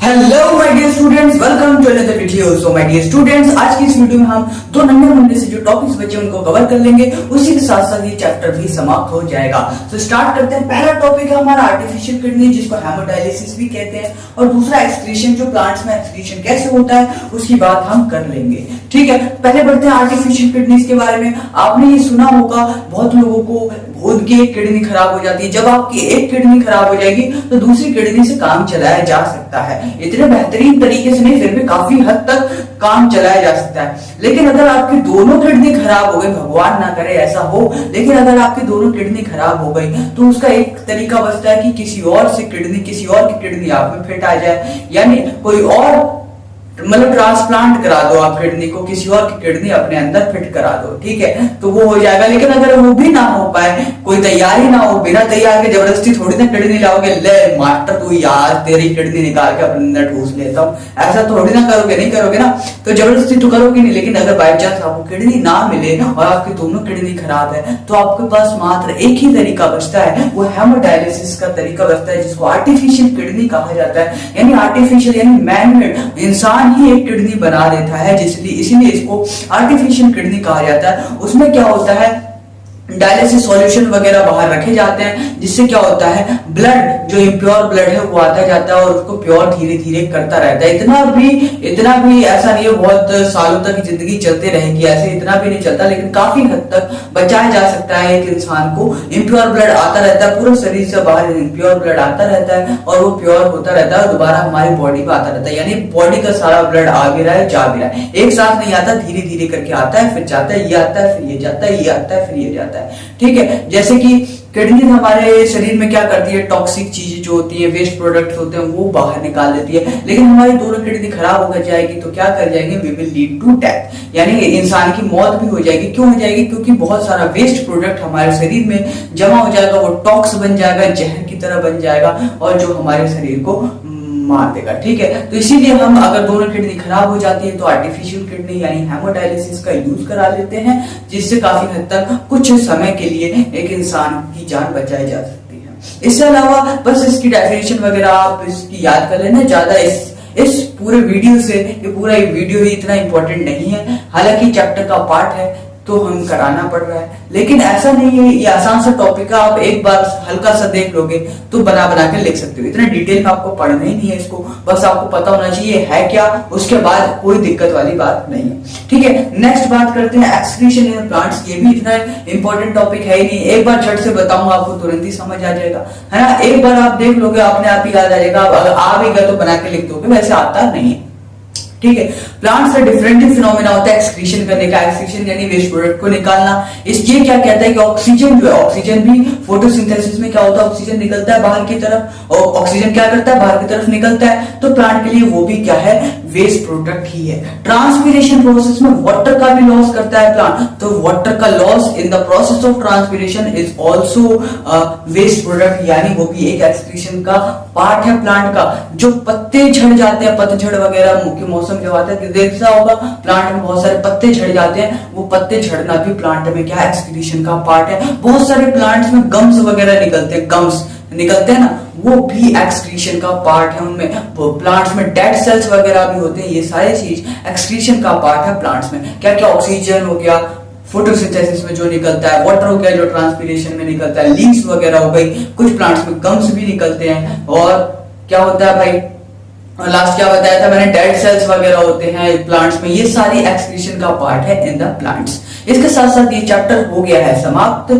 Hello my dear students, welcome to another video. So my dear students, आज की इस video में हम दो नन्हे मुन्ने से जो टॉपिक्स बचे उनको कवर कर लेंगे। उसी के साथ साथ ये चैप्टर भी समाप्त हो जाएगा। तो स्टार्ट करते हैं। पहला टॉपिक है हमारा आर्टिफिशियल किडनी, जिसको हेमोडायलिसिस भी कहते हैं, और दूसरा एक्सक्रीशन, जो प्लांट्स में एक्सक्रीशन कैसे होता है उसकी बात हम कर लेंगे। ठीक है, पहले बढ़ते हैं आर्टिफिशियल किडनीज के बारे में। आपने ये सुना होगा, बहुत लोगों को भूत की एक किडनी खराब हो जाती है। जब आपकी एक किडनी खराब हो जाएगी तो दूसरी किडनी से काम चलाया जा सकता है। इतने बेहतरीन तरीके से नहीं, फिर भी काफी हद तक काम चलाया जा सकता है। लेकिन अगर आपकी दोनों किडनी खराब हो गई, भगवान ना करे ऐसा हो, लेकिन अगर आपकी दोनों किडनी खराब हो गई तो उसका एक तरीका बचता है कि किसी और की किडनी आप में फिट आ जाए, यानी कोई और मतलब ट्रांसप्लांट करा दो आप किडनी को, किसी और की किडनी अपने अंदर फिट करा दो। ठीक है, तो वो हो जाएगा। लेकिन अगर वो भी ना हो पाए, कोई तैयारी ना हो, बिना तैयार के जबरदस्ती थोड़ी ना किडनी लाओगे, ले मास्टर तू यार तेरी किडनी निकाल के अपने अंदर ठूस लेता हूँ, ऐसा थोड़ी ना करोगे, नहीं करोगे ना। तो जबरदस्ती तो करोगे नहीं। लेकिन अगर बाई चांस आपको किडनी ना मिले और आपकी दोनों किडनी खराब है तो आपके पास मात्र एक ही तरीका बचता है, वो हेमोडायलिसिस का तरीका बचता है, जिसको आर्टिफिशियल किडनी कहा जाता है। यानी आर्टिफिशियल यानी मैनमेड, इंसान ही एक किडनी बना देता है, इसीलिए इसको आर्टिफिशियल किडनी कहा जाता है। उसमें क्या होता है, डायलिसिस सॉल्यूशन वगैरह बाहर रखे जाते हैं, जिससे क्या होता है, ब्लड जो इम्प्योर ब्लड है वो आता जाता है और उसको प्योर धीरे धीरे करता रहता है। इतना भी ऐसा नहीं है बहुत सालों तक जिंदगी चलते रहेगी, ऐसे इतना भी नहीं चलता, लेकिन काफी हद तक बचाया जा सकता है एक इंसान को। इम्प्योर ब्लड आता रहता है, पूरे शरीर से बाहर इम्प्योर ब्लड आता रहता है और वो प्योर होता रहता है, दोबारा हमारी बॉडी में आता रहता है। यानी बॉडी का सारा ब्लड आ भी रहा है, जा भी रहा है, एक साथ नहीं आता, धीरे धीरे करके आता है, फिर जाता है, ये आता है, फिर ये जाता है, ये आता है, फिर ये जाता है। ठीक है, जैसे कि किडनी हमारे शरीर में क्या करती है, टॉक्सिक चीजें जो होती है, वेस्ट प्रोडक्ट होते हैं, वो बाहर निकाल देती है। लेकिन हमारी दोनों किडनी खराब होकर जाएगी तो क्या कर जाएंगे, we will lead to death, यानी इंसान की मौत भी हो जाएगी। क्यों हो जाएगी? क्योंकि बहुत सारा वेस्ट प्रोडक्ट हमारे शरीर में जमा हो जाएगा, वो टॉक्स बन जाएगा, जहर की तरह बन जाएगा और जो हमारे शरीर को मार देगा। ठीक है, तो इसीलिए हम अगर दोनों किडनी खराब हो जाती है तो आर्टिफिशियल किडनी यानी हेमोडायलिसिस का यूज करा लेते हैं, जिससे काफी हद तक कुछ समय के लिए एक इंसान की जान बचाई जा सकती है। इसके अलावा बस इसकी डेफिनेशन वगैरह आप इसकी याद कर लेना, ज्यादा इस पूरे वीडियो से, ये पूरा वीडियो ही इतना इंपॉर्टेंट नहीं है। हालांकि चैप्टर का पार्ट है तो हम कराना पड़ रहा है, लेकिन ऐसा नहीं है, ये आसान सा टॉपिक है, आप एक बार हल्का सा देख लोगे तो बना के लिख सकते हो। इतना डिटेल में आपको पढ़ना ही नहीं है इसको, बस आपको पता होना चाहिए है क्या, उसके बाद कोई दिक्कत वाली बात नहीं है। ठीक है, नेक्स्ट बात करते हैं एक्सक्रीशन इन प्लांट्स। ये भी इतना इंपॉर्टेंट टॉपिक है ही नहीं, एक बार झट से बताऊंगा आपको तुरंत ही समझ आ जाएगा, है ना। एक बार आप देख लोगे अपने आप ही याद आ जाएगा, अगर आ भी गया तो बना के लिख दोगे, वैसे आता नहीं है। ठीक है, प्लांट्स का डिफरेंट फिनोमेना होता है एक्सक्रीशन करने का। एक्सक्रीशन यानी वेस्ट प्रोडक्ट को निकालना। ये क्या कहता है कि ऑक्सीजन जो है, ऑक्सीजन भी फोटोसिंथेसिस में क्या होता है, ऑक्सीजन निकलता है बाहर की तरफ, और ऑक्सीजन क्या करता है, बाहर की तरफ निकलता है। तो प्लांट के लिए वो भी क्या है, वेस्ट प्रोडक्ट ही है। ट्रांसपीरेशन प्रोसेस में वाटर का भी लॉस करता है प्लांट, तो वाटर का loss in the process of transpiration is also waste product, यानी वो भी एक एक्सक्रीशन का पार्ट है प्लांट का। जो पत्ते झड़ जाते हैं, पतझड़ वगैरह मुख्य मौसम जब आता है, देखा होगा प्लांट में बहुत सारे पत्ते झड़ जाते हैं, वो पत्ते झड़ना भी प्लांट में क्या, एक्सक्रीशन का पार्ट है। बहुत सारे प्लांट्स में गम्स वगैरह निकलते हैं, गम्स निकलते हैं ना, वो भी एक्सक्रीशन का पार्ट है। उनमें प्लांट्स में डेड सेल्स वगैरह भी होते हैं, ये सारी चीज एक्सक्रीशन का पार्ट है प्लांट्स में। क्या क्या, ऑक्सीजन हो गया फोटोसिंथेसिस में जो निकलता है, वाटर हो गया जो ट्रांसपीरेशन में निकलता है, लीव्स वगैरह हो गई, कुछ प्लांट्स में गम्स भी निकलते हैं, और क्या होता है भाई, और लास्ट क्या बताया था मैंने, डेड सेल्स वगैरह होते हैं प्लांट्स में। ये सारी एक्सक्रीशन का पार्ट है इन द प्लांट्स। इसके साथ साथ ये चैप्टर हो गया है समाप्त।